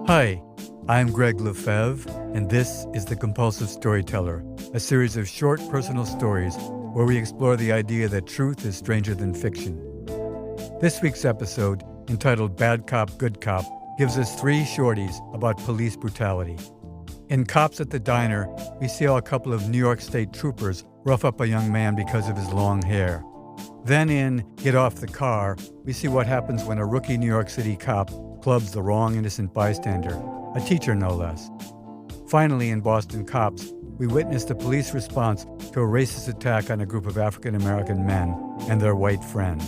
Hi, I'm Greg Lefebvre, and this is The Compulsive Storyteller, a series of short personal stories where we explore the idea that truth is stranger than fiction. This week's episode, entitled Bad Cop, Good Cop, gives us 3 shorties about police brutality. In Cops at the Diner, we see how a couple of New York State troopers rough up a young man because of his long hair. Then in Get Off the Car, we see what happens when a rookie New York City cop clubs the wrong innocent bystander, a teacher no less. Finally, in Boston Cops, we witness the police response to a racist attack on a group of African American men and their white friend.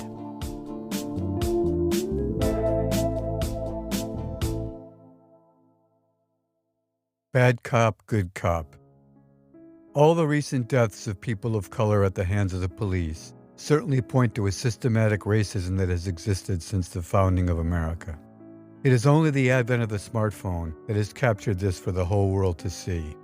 Bad Cop, Good Cop. All the recent deaths of people of color at the hands of the police certainly point to a systematic racism that has existed since the founding of America. It is only the advent of the smartphone that has captured this for the whole world to see.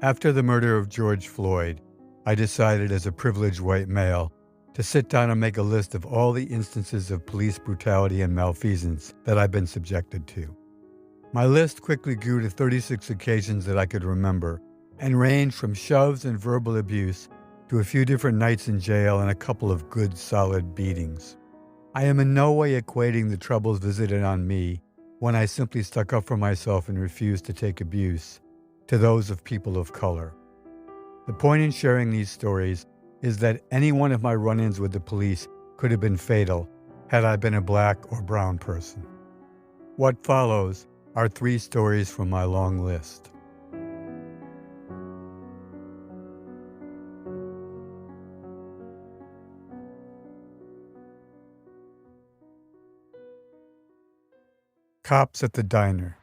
After the murder of George Floyd, I decided as a privileged white male to sit down and make a list of all the instances of police brutality and malfeasance that I've been subjected to. My list quickly grew to 36 occasions that I could remember and ranged from shoves and verbal abuse to a few different nights in jail and a couple of good, solid beatings. I am in no way equating the troubles visited on me when I simply stuck up for myself and refused to take abuse to those of people of color. The point in sharing these stories is that any one of my run-ins with the police could have been fatal had I been a black or brown person. What follows are 3 stories from my long list. Cops at the Diner.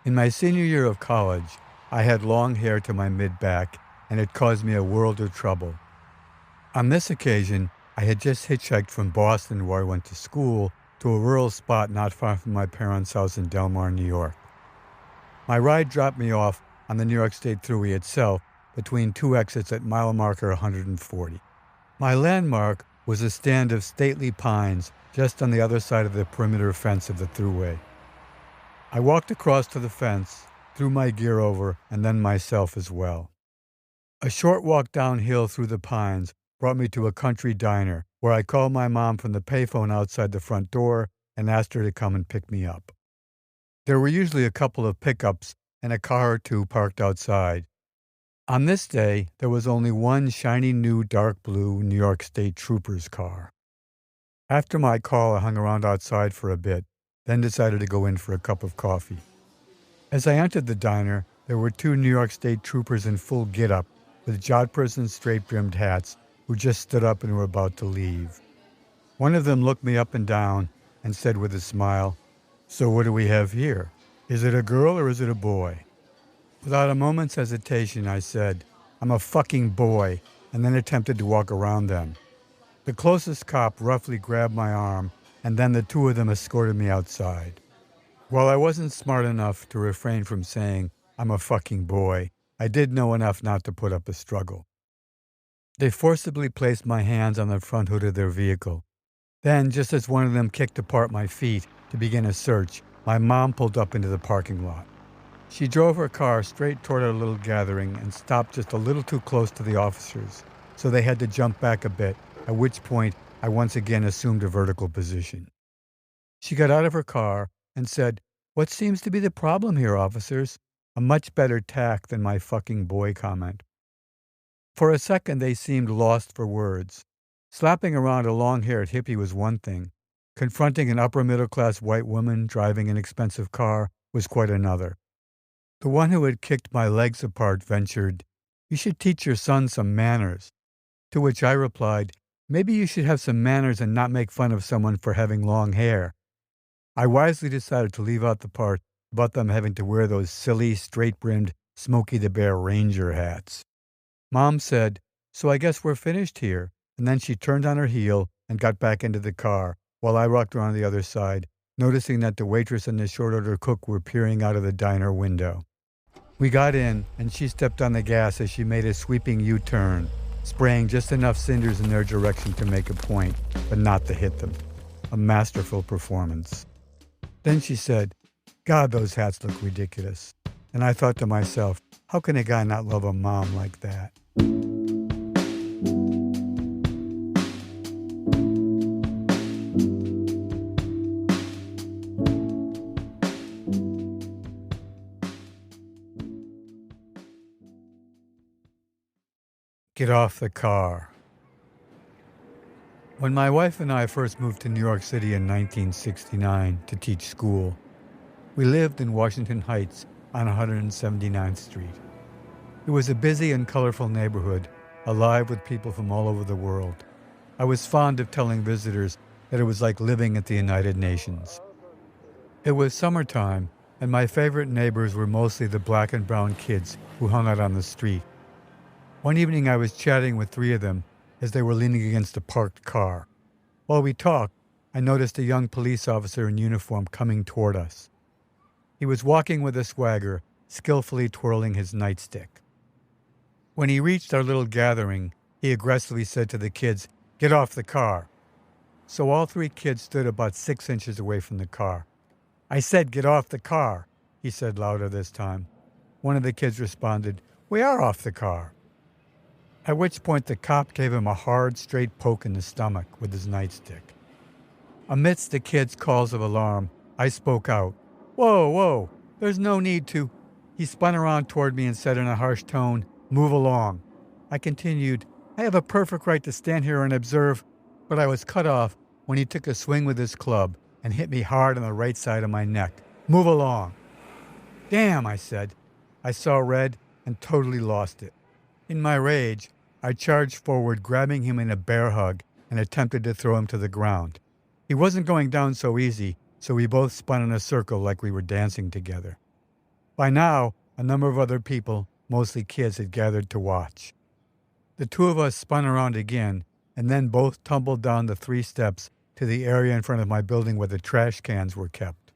In my senior year of college, I had long hair to my mid-back, and it caused me a world of trouble. On this occasion, I had just hitchhiked from Boston, where I went to school, to a rural spot not far from my parents' house in Del Mar, New York. My ride dropped me off on the New York State Thruway itself between 2 exits at mile marker 140. My landmark was a stand of stately pines just on the other side of the perimeter fence of the Thruway. I walked across to the fence, threw my gear over, and then myself as well. A short walk downhill through the pines brought me to a country diner where I called my mom from the payphone outside the front door and asked her to come and pick me up. There were usually a couple of pickups and a car or 2 parked outside. On this day, there was only one shiny new dark blue New York State Troopers car. After my call, I hung around outside for a bit, then decided to go in for a cup of coffee. As I entered the diner, there were 2 New York State Troopers in full get-up with jodhpurs and straight-brimmed hats who just stood up and were about to leave. One of them looked me up and down and said with a smile, "So what do we have here? Is it a girl or is it a boy?" Without a moment's hesitation, I said, "I'm a fucking boy," and then attempted to walk around them. The closest cop roughly grabbed my arm, and then the 2 of them escorted me outside. While I wasn't smart enough to refrain from saying, "I'm a fucking boy," I did know enough not to put up a struggle. They forcibly placed my hands on the front hood of their vehicle. Then, just as one of them kicked apart my feet to begin a search, my mom pulled up into the parking lot. She drove her car straight toward our little gathering and stopped just a little too close to the officers, so they had to jump back a bit, at which point I once again assumed a vertical position. She got out of her car and said, "What seems to be the problem here, officers?" A much better tack than my fucking boy comment. For a second, they seemed lost for words. Slapping around a long-haired hippie was one thing. Confronting an upper-middle-class white woman driving an expensive car was quite another. The one who had kicked my legs apart ventured, "You should teach your son some manners." To which I replied, "Maybe you should have some manners and not make fun of someone for having long hair." I wisely decided to leave out the part about them having to wear those silly, straight-brimmed Smokey the Bear Ranger hats. Mom said, "So I guess we're finished here," and then she turned on her heel and got back into the car, while I walked around the other side, noticing that the waitress and the short-order cook were peering out of the diner window. We got in, and she stepped on the gas as she made a sweeping U-turn, spraying just enough cinders in their direction to make a point, but not to hit them. a masterful performance. Then she said, "God, those hats look ridiculous." And I thought to myself, how can a guy not love a mom like that? Get off the car. When my wife and I first moved to New York City in 1969 to teach school, we lived in Washington Heights on 179th Street. It was a busy and colorful neighborhood, alive with people from all over the world. I was fond of telling visitors that it was like living at the United Nations. It was summertime, and my favorite neighbors were mostly the black and brown kids who hung out on the street. One evening I was chatting with three of them as they were leaning against a parked car. While we talked, I noticed a young police officer in uniform coming toward us. He was walking with a swagger, skillfully twirling his nightstick. When he reached our little gathering, he aggressively said to the kids, "Get off the car." So all three kids stood about 6 inches away from the car. "I said get off the car," he said louder this time. One of the kids responded, "We are off the car." At which point the cop gave him a hard, straight poke in the stomach with his nightstick. Amidst the kids' calls of alarm, I spoke out. "Whoa, whoa, there's no need to." He spun around toward me and said in a harsh tone, "Move along." I continued, "I have a perfect right to stand here and observe," but I was cut off when he took a swing with his club and hit me hard on the right side of my neck. "Move along." "Damn," I said. I saw red and totally lost it. In my rage, I charged forward, grabbing him in a bear hug, and attempted to throw him to the ground. He wasn't going down so easy, so we both spun in a circle like we were dancing together. By now, a number of other people, mostly kids, had gathered to watch. The two of us spun around again, and then both tumbled down the 3 steps to the area in front of my building where the trash cans were kept.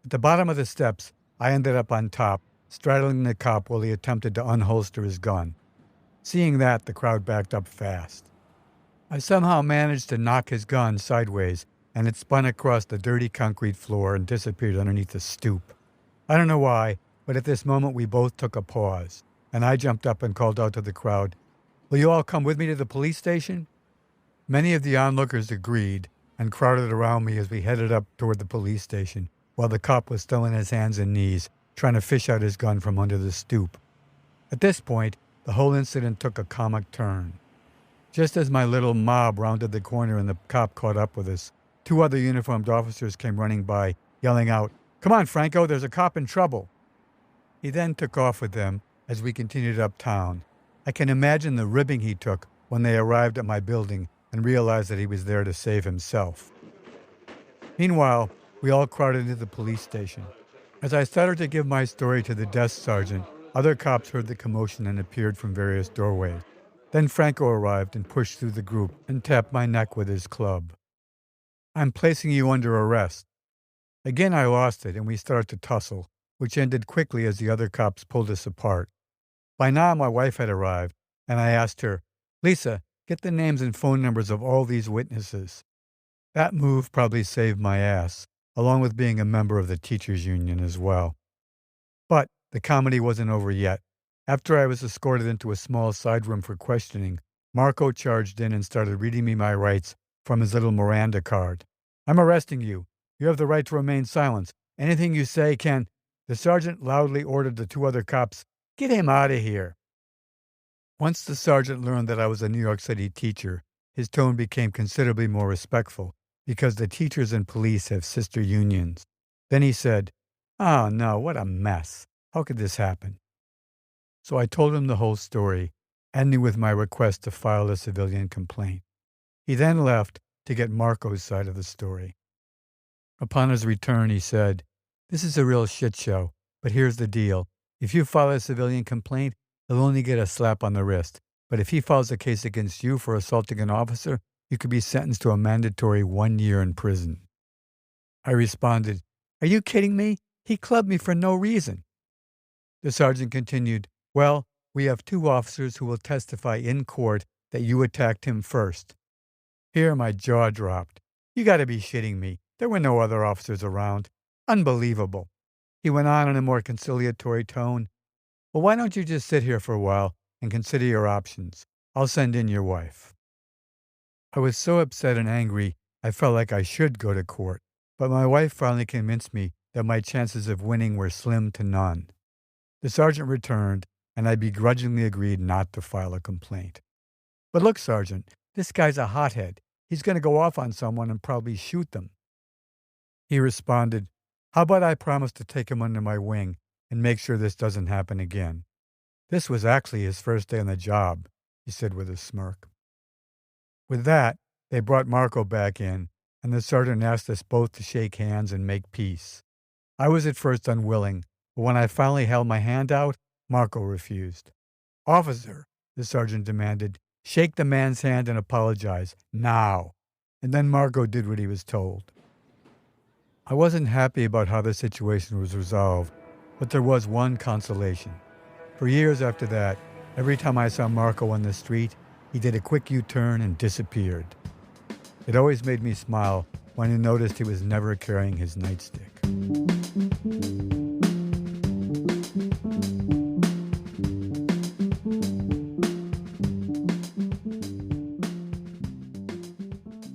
At the bottom of the steps, I ended up on top, straddling the cop while he attempted to unholster his gun. Seeing that, the crowd backed up fast. I somehow managed to knock his gun sideways, and it spun across the dirty concrete floor and disappeared underneath a stoop. I don't know why, but at this moment we both took a pause, and I jumped up and called out to the crowd, "Will you all come with me to the police station?" Many of the onlookers agreed and crowded around me as we headed up toward the police station, while the cop was still on his hands and knees, trying to fish out his gun from under the stoop. At this point, the whole incident took a comic turn. Just as my little mob rounded the corner and the cop caught up with us, 2 other uniformed officers came running by, yelling out, "Come on, Franco, there's a cop in trouble." He then took off with them as we continued uptown. I can imagine the ribbing he took when they arrived at my building and realized that he was there to save himself. Meanwhile, we all crowded into the police station. As I started to give my story to the desk sergeant, other cops heard the commotion and appeared from various doorways. Then Franco arrived and pushed through the group and tapped my neck with his club. "I'm placing you under arrest." Again I lost it and we started to tussle, which ended quickly as the other cops pulled us apart. By now my wife had arrived, and I asked her, "Lisa, get the names and phone numbers of all these witnesses." That move probably saved my ass, along with being a member of the teachers' union as well. But the comedy wasn't over yet. After I was escorted into a small side room for questioning, Marco charged in and started reading me my rights from his little Miranda card. "I'm arresting you. You have the right to remain silent. Anything you say can—" The sergeant loudly ordered the 2 other cops, "Get him out of here." Once the sergeant learned that I was a New York City teacher, his tone became considerably more respectful, because the teachers and police have sister unions. Then he said, "Oh no, what a mess. How could this happen?" So I told him the whole story, ending with my request to file a civilian complaint. He then left to get Marco's side of the story. Upon his return, he said, "This is a real shit show, but here's the deal. If you file a civilian complaint, he'll only get a slap on the wrist. But if he files a case against you for assaulting an officer, you could be sentenced to a mandatory 1 year in prison." I responded, "Are you kidding me? He clubbed me for no reason." The sergeant continued, "Well, we have 2 officers who will testify in court that you attacked him first." Here my jaw dropped. You gotta be shitting me. There were no other officers around. Unbelievable. He went on in a more conciliatory tone. Well, why don't you just sit here for a while and consider your options? I'll send in your wife. I was so upset and angry, I felt like I should go to court. But my wife finally convinced me that my chances of winning were slim to none. The sergeant returned, and I begrudgingly agreed not to file a complaint. But look, Sergeant, this guy's a hothead. He's going to go off on someone and probably shoot them. He responded, how about I promise to take him under my wing and make sure this doesn't happen again? This was actually his first day on the job, he said with a smirk. With that, they brought Marco back in, and the sergeant asked us both to shake hands and make peace. I was at first unwilling, but when I finally held my hand out, Marco refused. Officer, the sergeant demanded, shake the man's hand and apologize, now. And then Marco did what he was told. I wasn't happy about how the situation was resolved, but there was one consolation. For years after that, every time I saw Marco on the street, he did a quick U-turn and disappeared. It always made me smile when I noticed he was never carrying his nightstick.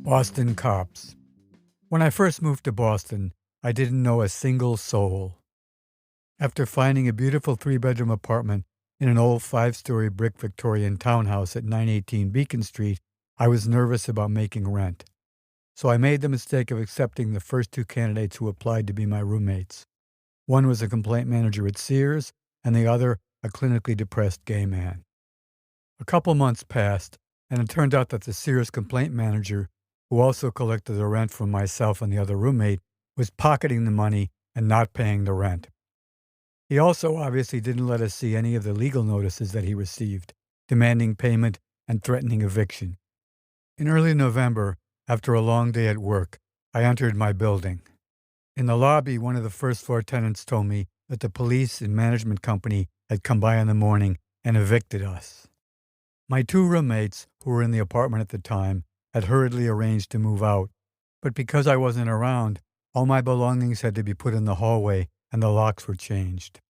Boston cops. When I first moved to Boston, I didn't know a single soul. After finding a beautiful 3-bedroom apartment in an old 5-story brick Victorian townhouse at 918 Beacon Street, I was nervous about making rent. So I made the mistake of accepting the first 2 candidates who applied to be my roommates. One was a complaint manager at Sears, and the other a clinically depressed gay man. A couple months passed, and it turned out that the Sears complaint manager, who also collected the rent from myself and the other roommate, was pocketing the money and not paying the rent. He also obviously didn't let us see any of the legal notices that he received, demanding payment and threatening eviction. In early November, after a long day at work, I entered my building. In the lobby, one of the first-floor tenants told me that the police and management company had come by in the morning and evicted us. My 2 roommates, who were in the apartment at the time, had hurriedly arranged to move out, but because I wasn't around, all my belongings had to be put in the hallway and the locks were changed.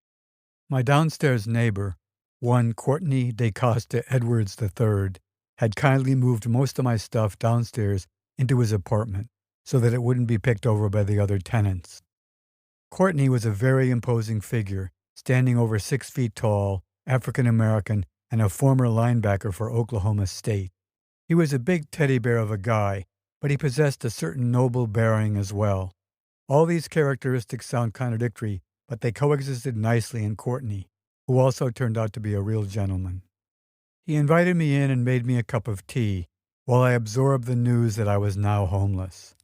My downstairs neighbor, one Courtney DeCosta Edwards III, had kindly moved most of my stuff downstairs into his apartment so that it wouldn't be picked over by the other tenants. Courtney was a very imposing figure, standing over 6 feet tall, African-American, and a former linebacker for Oklahoma State. He was a big teddy bear of a guy, but he possessed a certain noble bearing as well. All these characteristics sound contradictory, but they coexisted nicely in Courtney, who also turned out to be a real gentleman. He invited me in and made me a cup of tea, while I absorbed the news that I was now homeless.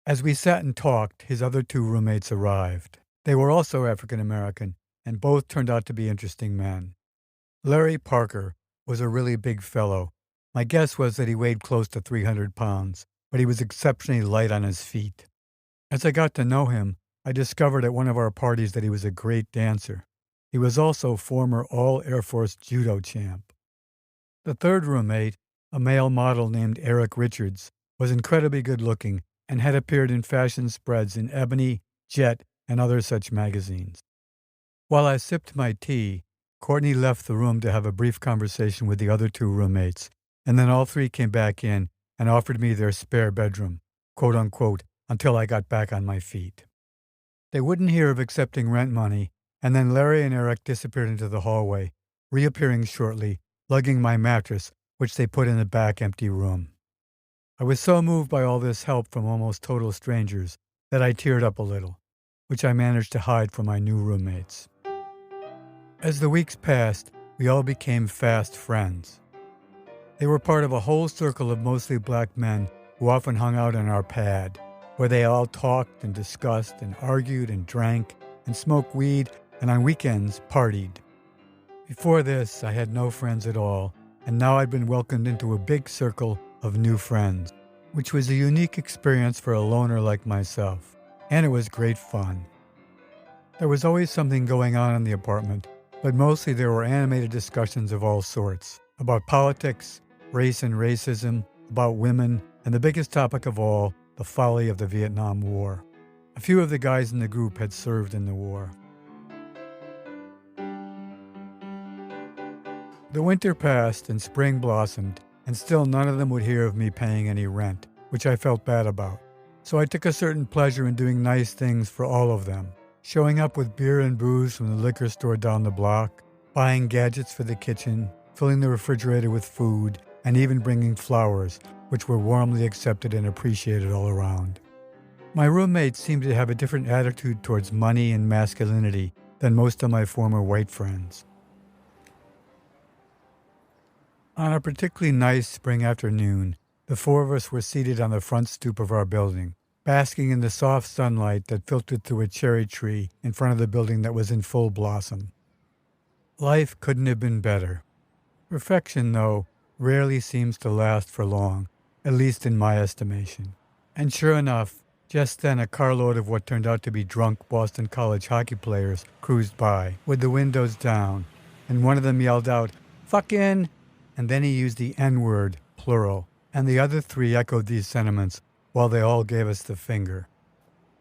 As we sat and talked, his other 2 roommates arrived. They were also African American, and both turned out to be interesting men. Larry Parker was a really big fellow. My guess was that he weighed close to 300 pounds, but he was exceptionally light on his feet. As I got to know him, I discovered at one of our parties that he was a great dancer. He was also former All-Air Force judo champ. The third roommate, a male model named Eric Richards, was incredibly good-looking and had appeared in fashion spreads in Ebony, Jet, and other such magazines. While I sipped my tea, Courtney left the room to have a brief conversation with the other 2 roommates, and then all 3 came back in and offered me their spare bedroom, quote-unquote, until I got back on my feet. They wouldn't hear of accepting rent money, and then Larry and Eric disappeared into the hallway, reappearing shortly, lugging my mattress, which they put in the back empty room. I was so moved by all this help from almost total strangers that I teared up a little, which I managed to hide from my new roommates. As the weeks passed, we all became fast friends. They were part of a whole circle of mostly black men who often hung out in our pad, where they all talked and discussed and argued and drank and smoked weed and on weekends partied. Before this, I had no friends at all, and now I'd been welcomed into a big circle of new friends, which was a unique experience for a loner like myself, and it was great fun. There was always something going on in the apartment, but mostly there were animated discussions of all sorts, about politics, race and racism, about women, and the biggest topic of all, the folly of the Vietnam War. A few of the guys in the group had served in the war. The winter passed and spring blossomed, and still none of them would hear of me paying any rent, which I felt bad about. So I took a certain pleasure in doing nice things for all of them, showing up with beer and booze from the liquor store down the block, buying gadgets for the kitchen, filling the refrigerator with food, and even bringing flowers, which were warmly accepted and appreciated all around. My roommates seemed to have a different attitude towards money and masculinity than most of my former white friends. On a particularly nice spring afternoon, the four of us were seated on the front stoop of our building, basking in the soft sunlight that filtered through a cherry tree in front of the building that was in full blossom. Life couldn't have been better. Perfection, though, rarely seems to last for long, at least in my estimation. And sure enough, just then a carload of what turned out to be drunk Boston College hockey players cruised by, with the windows down, and one of them yelled out, "Fuckin'!" And then he used the N-word, plural, and the other three echoed these sentiments while they all gave us the finger.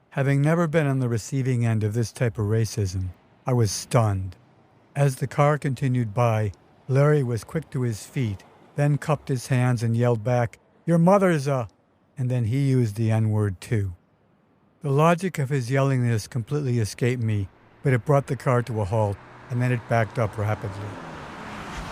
Having never been on the receiving end of this type of racism, I was stunned. As the car continued by, Larry was quick to his feet, then cupped his hands and yelled back, "Your mother's a..." And then he used the N-word too. The logic of his yelling this completely escaped me, but it brought the car to a halt, and then it backed up rapidly.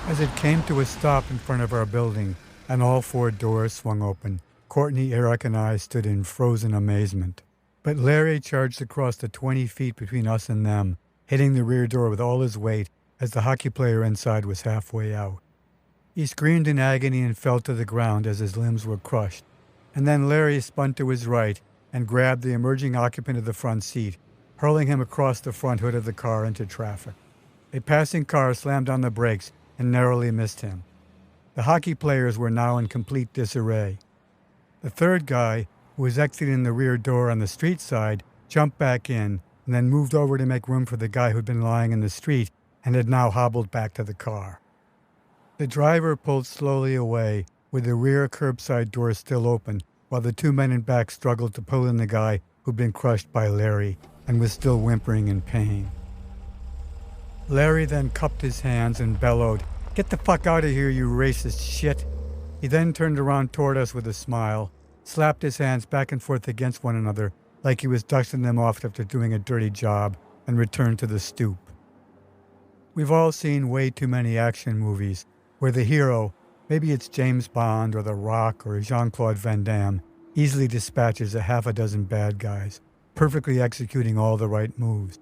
As it came to a stop in front of our building, and all four doors swung open, Courtney, Eric, and I stood in frozen amazement. But Larry charged across the 20 feet between us and them, hitting the rear door with all his weight as the hockey player inside was halfway out. He screamed in agony and fell to the ground as his limbs were crushed. And then Larry spun to his right and grabbed the emerging occupant of the front seat, hurling him across the front hood of the car into traffic. A passing car slammed on the brakes and narrowly missed him. The hockey players were now in complete disarray. The third guy, who was exiting the rear door on the street side, jumped back in and then moved over to make room for the guy who'd been lying in the street and had now hobbled back to the car. The driver pulled slowly away, with the rear curbside door still open, while the two men in back struggled to pull in the guy who'd been crushed by Larry and was still whimpering in pain. Larry then cupped his hands and bellowed, "Get the fuck out of here, you racist shit!" He then turned around toward us with a smile, slapped his hands back and forth against one another like he was dusting them off after doing a dirty job, and returned to the stoop. We've all seen way too many action movies where the hero, maybe it's James Bond or The Rock or Jean-Claude Van Damme, easily dispatches a half a dozen bad guys, perfectly executing all the right moves.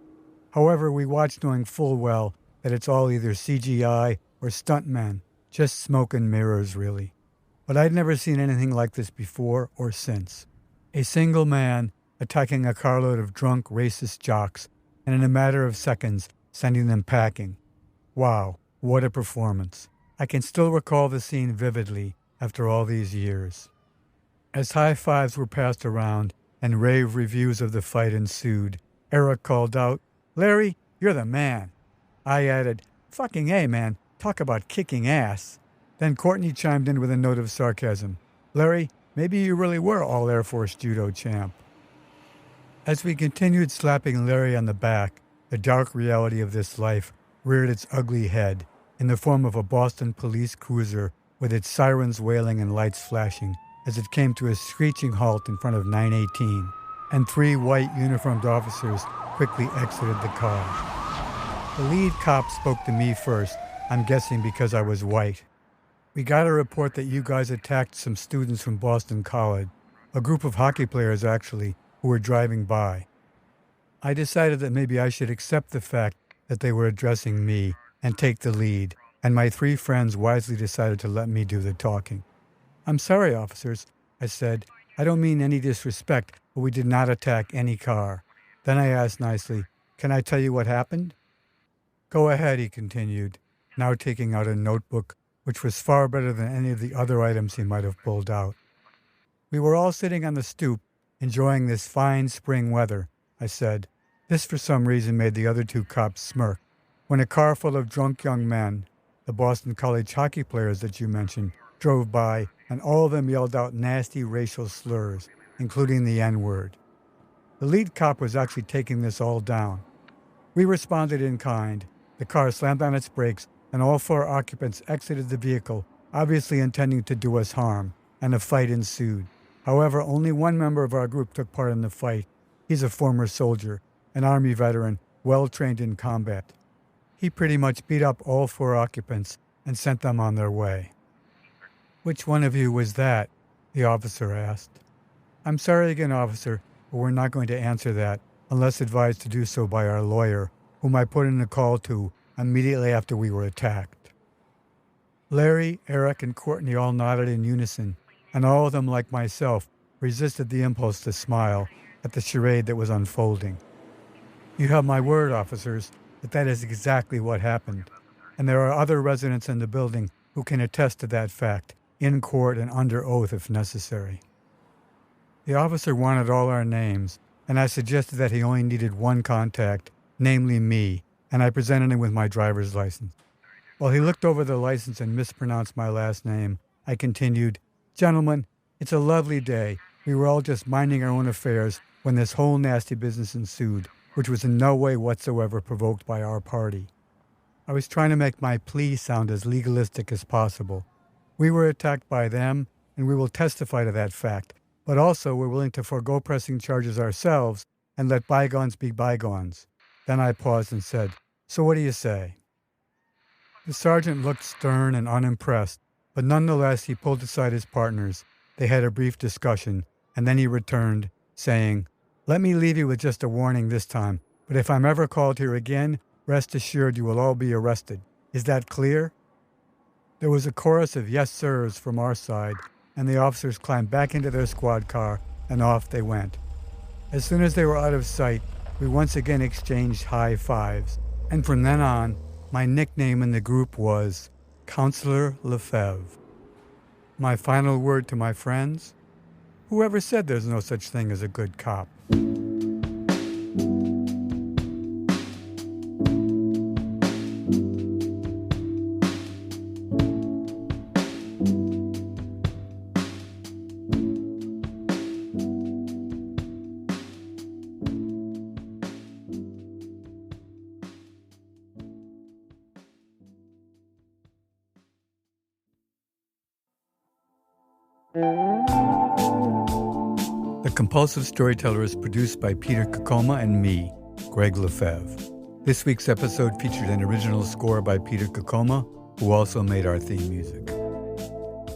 However, we watch knowing full well that it's all either CGI or stuntmen, just smoke and mirrors, really. But I'd never seen anything like this before or since. A single man attacking a carload of drunk, racist jocks, and in a matter of seconds, sending them packing. Wow, what a performance. I can still recall the scene vividly after all these years. As high fives were passed around and rave reviews of the fight ensued, Eric called out, "Larry, you're the man." I added, "Fucking A, man, talk about kicking ass." Then Courtney chimed in with a note of sarcasm, "Larry, maybe you really were all Air Force judo champ." As we continued slapping Larry on the back, the dark reality of this life reared its ugly head in the form of a Boston police cruiser with its sirens wailing and lights flashing as it came to a screeching halt in front of 918, and three white uniformed officers quickly exited the car. The lead cop spoke to me first, I'm guessing because I was white. "We got a report that you guys attacked some students from Boston College, a group of hockey players actually, who were driving by." I decided that maybe I should accept the fact that they were addressing me and take the lead, and my three friends wisely decided to let me do the talking. "I'm sorry, officers," I said. "I don't mean any disrespect, but we did not attack any car." Then I asked nicely, "Can I tell you what happened?" "Go ahead," he continued, now taking out a notebook, which was far better than any of the other items he might have pulled out. "We were all sitting on the stoop, enjoying this fine spring weather," I said. This, for some reason, made the other two cops smirk, "when a car full of drunk young men, the Boston College hockey players that you mentioned, drove by, and all of them yelled out nasty racial slurs, including the N-word. The lead cop was actually taking this all down. We responded in kind. The car slammed on its brakes, and all 4 occupants exited the vehicle, obviously intending to do us harm, and a fight ensued. However, only one member of our group took part in the fight. He's a former soldier, an Army veteran, well trained in combat. He pretty much beat up all 4 occupants and sent them on their way. "Which one of you was that?" the officer asked. "I'm sorry again, officer, but we're not going to answer that unless advised to do so by our lawyer, whom I put in a call to immediately after we were attacked." Larry, Eric, and Courtney all nodded in unison, and all of them, like myself, resisted the impulse to smile at the charade that was unfolding. "You have my word, officers, that is exactly what happened, and there are other residents in the building who can attest to that fact, in court and under oath if necessary." The officer wanted all our names, and I suggested that he only needed one contact, namely me, and I presented him with my driver's license. While he looked over the license and mispronounced my last name, I continued, "Gentlemen, it's a lovely day. We were all just minding our own affairs when this whole nasty business ensued, which was in no way whatsoever provoked by our party." I was trying to make my plea sound as legalistic as possible. We were attacked by them, and we will testify to that fact, but also we're willing to forego pressing charges ourselves and let bygones be bygones. Then I paused and said, "So what do you say?" The sergeant looked stern and unimpressed, but nonetheless he pulled aside his partners. They had a brief discussion, and then he returned, saying, "Let me leave you with just a warning this time, but if I'm ever called here again, rest assured you will all be arrested. Is that clear?" There was a chorus of yes sirs from our side, and the officers climbed back into their squad car, and off they went. As soon as they were out of sight, we once again exchanged high fives, and from then on, my nickname in the group was Counselor Lefebvre. My final word to my friends? Whoever said there's no such thing as a good cop? The Compulsive Storyteller is produced by Peter Kokoma and me, Greg Lefebvre. This week's episode featured an original score by Peter Kokoma, who also made our theme music.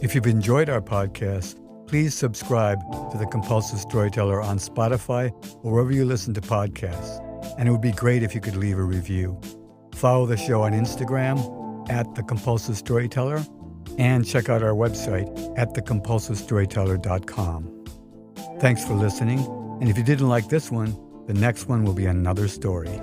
If you've enjoyed our podcast, please subscribe to The Compulsive Storyteller on Spotify or wherever you listen to podcasts, and it would be great if you could leave a review. Follow the show on Instagram at The Compulsive Storyteller, and check out our website at thecompulsivestoryteller.com. Thanks for listening, and if you didn't like this one, the next one will be another story.